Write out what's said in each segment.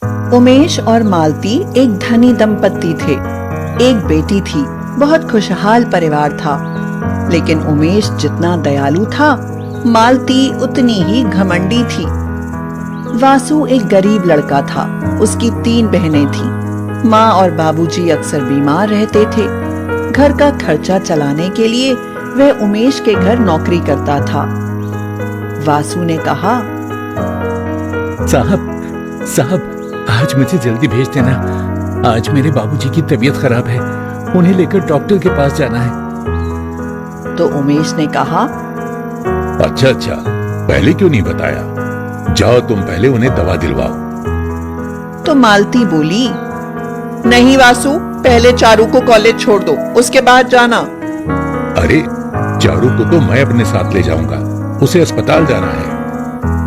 उमेश और मालती एक धनी दंपत्ति थे। एक बेटी थी। बहुत खुशहाल परिवार था। लेकिन उमेश जितना दयालु था, मालती उतनी ही घमंडी थी। वासु एक गरीब लड़का था। उसकी 3 बहनें थीं। माँ और बाबूजी अक्सर बीमार रहते थे। घर का खर्चा चलाने के लिए वह उमेश के घर नौकरी करता था। वासु ने कहा, साहब आज मुझे जल्दी भेज देना। आज मेरे बाबूजी की तबीयत खराब है, उन्हें लेकर डॉक्टर के पास जाना है। तो उमेश ने कहा, अच्छा, पहले क्यों नहीं बताया? जाओ तुम पहले उन्हें दवा दिलवाओ। तो मालती बोली, नहीं वासु, पहले चारू को कॉलेज छोड़ दो, उसके बाद जाना। अरे चारू को तो मैं अपने साथ ले जाऊंगा, उसे अस्पताल जाना है।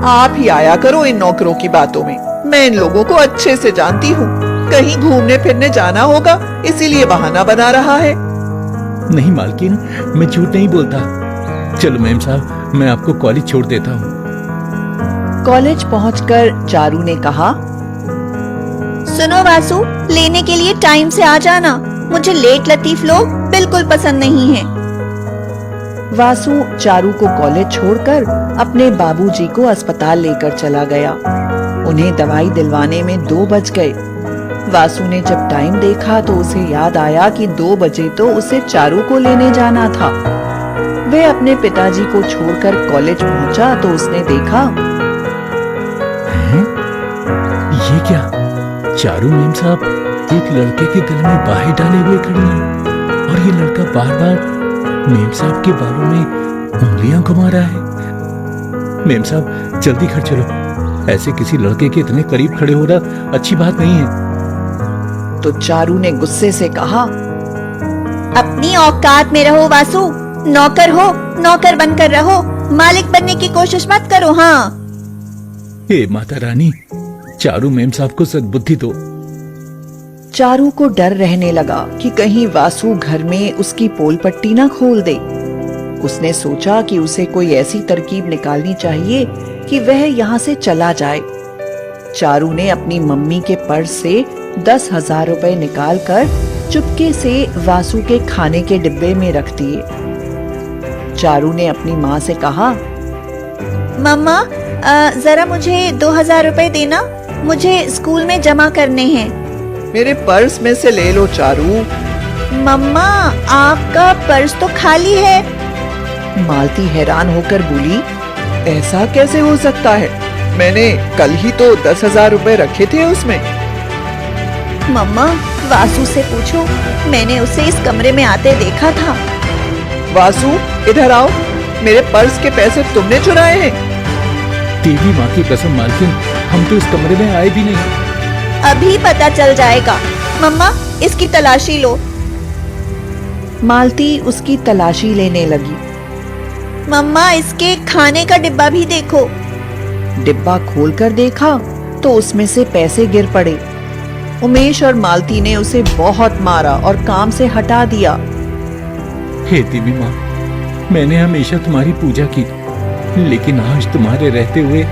आप ही आया करो इन नौकरों की बातों में। मैं इन लोगों को अच्छे से जानती हूँ। कहीं घूमने फिरने जाना होगा, इसीलिए बहाना बना रहा है। नहीं मालकिन, मैं झूठ नहीं बोलता। चलो मैम साहब, मैं आपको कॉलेज छोड़ देता हूँ। कॉलेज पहुंचकर चारू ने कहा, सुनो वासु, लेने के लिए टाइम से आ जाना। मुझे लेट लतीफ लोग बिल्कुल पसंद नहीं है। वासु चारू को कॉलेज छोड़कर अपने बाबूजी को अस्पताल लेकर चला गया। उन्हें दवाई दिलवाने में 2 बज गए। वासु ने जब टाइम देखा तो उसे याद आया कि 2 बजे तो उसे चारू को लेने जाना था। वह अपने पिताजी को छोड़कर कॉलेज पहुंचा तो उसने देखा, ये क्या? चारू मैम साहब एक लड़के के गले में बाहें डाले हुए खड़ी है और ये लड़का बार बार मेम साहब के बालों में उंगलियां घुमा रहा है। मेम साहब जल्दी घर चलो, ऐसे किसी लड़के के इतने करीब खड़े होना अच्छी बात नहीं है। तो चारू ने गुस्से से कहा, अपनी औकात में रहो वासु, नौकर हो, नौकर बनकर रहो, मालिक बनने की कोशिश मत करो। हाँ, हे माता रानी, चारू मेम साहब को सद्बुद्धि दो। चारू को डर रहने लगा कि कहीं वासु घर में उसकी पोल पट्टी ना खोल दे। उसने सोचा कि उसे कोई ऐसी तरकीब निकालनी चाहिए कि वह यहाँ से चला जाए। चारू ने अपनी मम्मी के पर्स से 10,000 रुपए निकालकर चुपके से वासु के खाने के डिब्बे में रख दिए। चारू ने अपनी माँ से कहा, मम्मा जरा मुझे 2,000 रुपए देना, मुझे स्कूल में जमा करने हैं। मेरे पर्स में से ले लो चारू। मम्मा आपका पर्स तो खाली है। मालती हैरान होकर बोली, ऐसा कैसे हो सकता है? मैंने कल ही तो 10,000 रुपए रखे थे उसमें। मम्मा वासु से पूछो, मैंने उसे इस कमरे में आते देखा था। वासु इधर आओ, मेरे पर्स के पैसे तुमने चुराए हैं। देवी माँ की कसम मालकिन, हम तो इस कमरे में आए भी नहीं। अभी पता चल जाएगा। मम्मा इसकी तलाशी लो। मालती उसकी तलाशी लेने लगी। मम्मा इसके खाने का डिब्बा भी देखो। डिब्बा खोलकर देखा तो उसमें से पैसे गिर पड़े। उमेश और मालती ने उसे बहुत मारा और काम से हटा दिया। हे देवी माँ, मैंने हमेशा तुम्हारी पूजा की, लेकिन आज तुम्हारे रहते हुए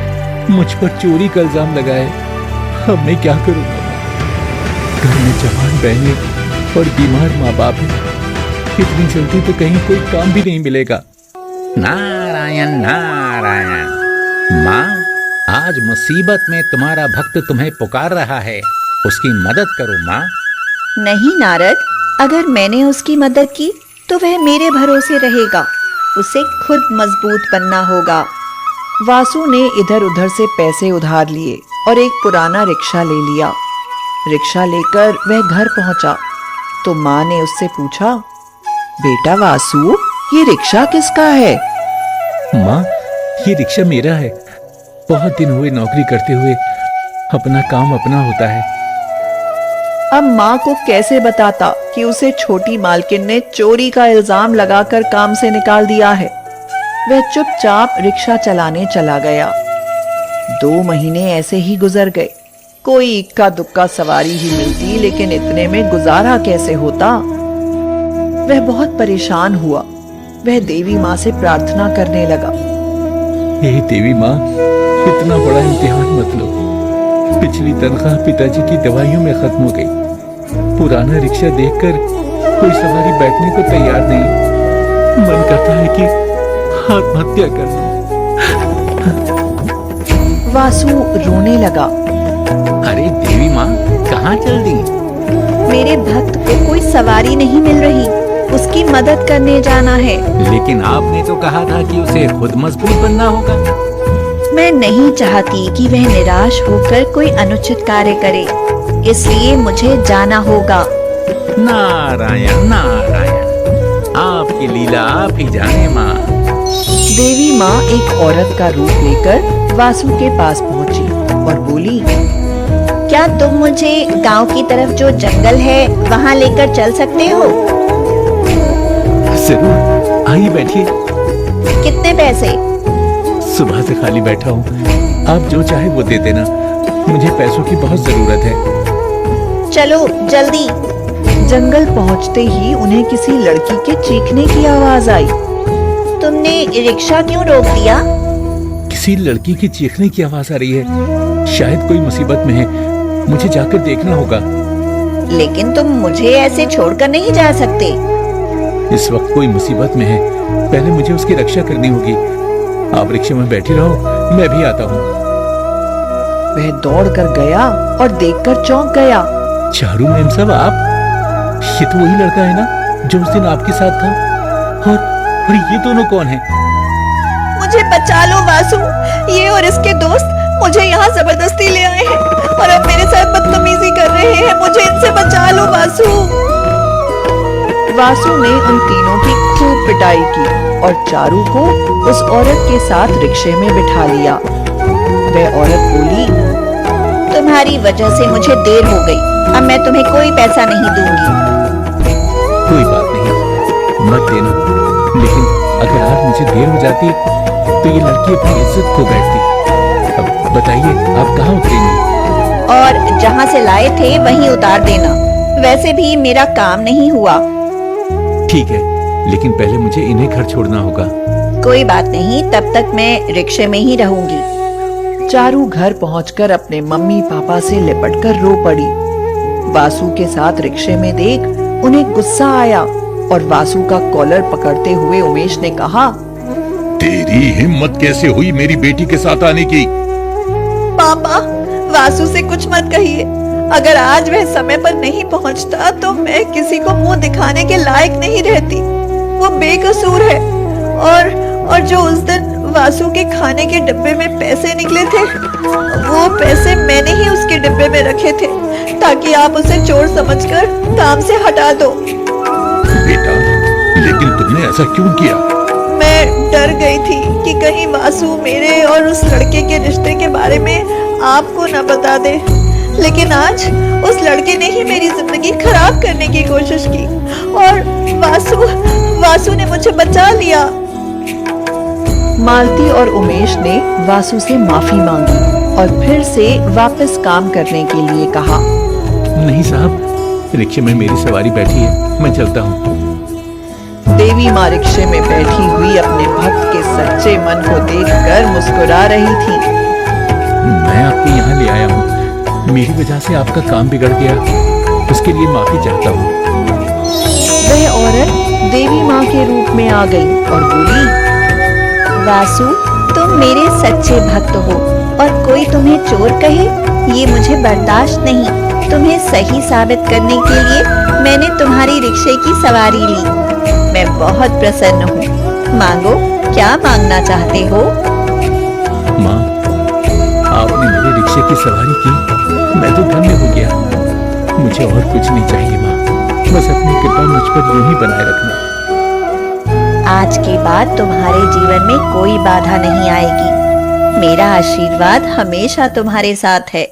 मुझ पर चोरी का इल्जाम लगाए। अब मैं क्या करूँ? घर में जवान बहनें और बीमार माँ बाप हैं। इतनी जल्दी तो कहीं कोई काम भी नहीं मिलेगा। नारायण नारायण। माँ, आज मुसीबत में तुम्हारा भक्त तुम्हें पुकार रहा है, उसकी मदद करो माँ। नहीं नारद, अगर मैंने उसकी मदद की तो वह मेरे भरोसे रहेगा। उसे खुद मजबूत बनना होगा। वासु ने इधर उधर से पैसे उधार लिए और एक पुराना रिक्शा ले लिया। रिक्शा लेकर वह घर पहुंचा तो माँ ने उससे पूछा, बेटा वासु, ये रिक्शा किसका है? माँ, ये रिक्शा मेरा है। बहुत दिन हुए नौकरी करते हुए, अपना काम अपना होता है। अब माँ को कैसे बताता कि उसे छोटी मालकिन ने चोरी का इल्जाम लगाकर काम से निकाल दिया है। वह चुपचाप रिक्शा चलाने चला गया। 2 महीने ऐसे ही गुजर गए। कोई इक्का दुक्का सवारी ही मिलती, लेकिन इतने में गुजारा कैसे होता? वह बहुत परेशान हुआ। वह देवी माँ से प्रार्थना करने लगा, हे देवी माँ, इतना बड़ा इम्तिहान मत लो। पिछली तनख्वाह पिताजी की दवाइयों में खत्म हो गई। पुराना रिक्शा देखकर कोई सवारी बैठने को तैयार नहीं। मन करता है कि आत्महत्या कर लूं। वासु रोने लगा। अरे देवी माँ, कहाँ चल दी? मेरे भक्त को कोई सवारी नहीं मिल रही, उसकी मदद करने जाना है। लेकिन आपने तो कहा था कि उसे खुद मजबूत बनना होगा। मैं नहीं चाहती कि वह निराश होकर कोई अनुचित कार्य करे, इसलिए मुझे जाना होगा। नारायण नारायण, आपकी लीला आप ही जाने माँ। देवी माँ एक औरत का रूप लेकर वासु के पास पहुंची और बोली, क्या तुम मुझे गांव की तरफ जो जंगल है वहां लेकर चल सकते हो? जरूर, आइए बैठिए। कितने पैसे? सुबह से खाली बैठा हूँ, आप जो चाहे वो दे देना। मुझे पैसों की बहुत जरूरत है। चलो जल्दी। जंगल पहुंचते ही उन्हें किसी लड़की के चीखने की आवाज आई। तुमने रिक्शा क्यों रोक दिया? किसी लड़की की चीखने की आवाज आ रही है। शायद कोई मुसीबत में है, मुझे जाकर देखना होगा। लेकिन तुम मुझे ऐसे छोड़कर नहीं जा सकते। इस वक्त कोई मुसीबत में है, पहले मुझे उसकी रक्षा करनी होगी। आप रिक्शे में बैठी रहो, मैं भी आता हूँ। वह दौड़कर गया और देखकर चौंक गया। चारू मेम साहब, आप? ये तो वही लड़का है ना जो उस दिन आपके साथ था। और ये दोनों कौन हैं? मुझे बचा लो वासु, ये और इसके दोस्त मुझे यहाँ जबरदस्ती ले आए हैं और अब मेरे साथ बदतमीजी कर रहे हैं। मुझे इनसे बचा लो वासु। वासु ने उन तीनों की खूब पिटाई की और चारू को उस औरत के साथ रिक्शे में बिठा लिया। वह औरत बोली, तुम्हारी वजह से मुझे देर हो गई, अब मैं तुम्हें कोई पैसा नहीं दूंगी। कोई बात नहीं, मत देना। लेकिन अगर आज मुझे देर हो जाती तो ये लड़की अपनी इज्जत खो बैठती। अब बताइए, आप कहाँ उतरेंगी? और जहाँ से लाए थे वहीं उतार देना। वैसे भी मेरा काम नहीं हुआ। ठीक है, लेकिन पहले मुझे इन्हें घर छोड़ना होगा। कोई बात नहीं, तब तक मैं रिक्शे में ही रहूंगी। चारू घर पहुंचकर अपने मम्मी पापा से लिपटकर रो पड़ी। वासु के साथ रिक्शे में देख उन्हें गुस्सा आया और वासु का कॉलर पकड़ते हुए उमेश ने कहा, तेरी हिम्मत कैसे हुई मेरी बेटी के साथ आने की? पापा, वासु से कुछ मत कहिए। अगर आज वह समय पर नहीं पहुंचता तो मैं किसी को मुंह दिखाने के लायक नहीं रहती। वो बेकसूर है। और जो उस दिन वासु के खाने के डिब्बे में पैसे निकले थे, वो पैसे मैंने ही उसके डिब्बे में रखे थे ताकि आप उसे चोर समझकर काम से हटा दो। बेटा, लेकिन तुमने ऐसा क्यों किया? मैं डर गई थी कि कहीं वासु मेरे और उस लड़के के रिश्ते के बारे में आपको न बता दे। लेकिन आज उस लड़के ने ही मेरी जिंदगी खराब करने की कोशिश की और वासु ने मुझे बचा लिया। मालती और उमेश ने वासु से माफी मांगी और फिर से वापस काम करने के लिए कहा। नहीं साहब, रिक्शे में मेरी सवारी बैठी है, मैं चलता हूँ। देवी माँ रिक्शे में बैठी हुई अपने भक्त के सच्चे मन को देखकर मुस्कुरा रही थी। मैं आपको यहाँ ले आया हूँ, मेरी वजह से आपका काम बिगड़ गया, उसके लिए माफी चाहता हूँ। वह औरत देवी माँ के रूप में आ गई और बोली, वासु, तुम मेरे सच्चे भक्त हो और कोई तुम्हें चोर कहे, ये मुझे बर्दाश्त नहीं। तुम्हें सही साबित करने के लिए मैंने तुम्हारी रिक्शे की सवारी ली। मैं बहुत प्रसन्न हूँ। मांगो, क्या मांगना चाहते हो? माँ, आपने मेरे रिक्शे की सवारी की, मैं तो धन्य हो गया। मुझे और कुछ नहीं चाहिए माँ, बस अपनी कृपा मुझ पर यूं ही बनाए रखना। आज के बाद तुम्हारे जीवन में कोई बाधा नहीं आएगी। मेरा आशीर्वाद हमेशा तुम्हारे साथ है।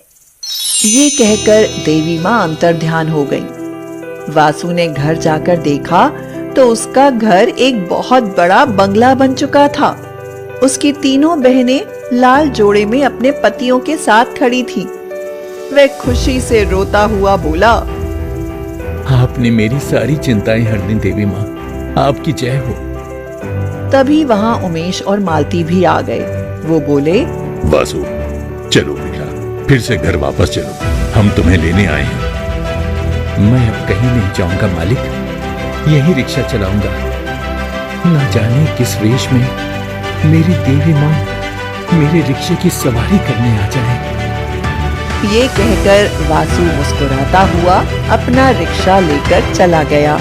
ये कहकर देवी माँ अंतर्ध्यान हो गई। वासु ने घर जाकर देखा तो उसका घर एक बहुत बड़ा बंगला बन चुका था। उसकी तीनों बहनें लाल जोड़े में अपने पतियों के साथ खड़ी थी। वह खुशी से रोता हुआ बोला, आपने मेरी सारी चिंताएं हर दी देवी माँ, आपकी जय हो। तभी वहां उमेश और मालती भी आ गए। वो बोले, वासु, चलो बेटा, फिर से घर वापस चलो, हम तुम्हें लेने आए हैं। मैं अब कहीं नहीं जाऊंगा मालिक, यही रिक्शा चलाऊंगा। न जाने किस वेश में मेरी देवी माँ मेरे रिक्शे की सवारी करने आ जाए। ये कहकर वासु मुस्कुराता हुआ अपना रिक्शा लेकर चला गया।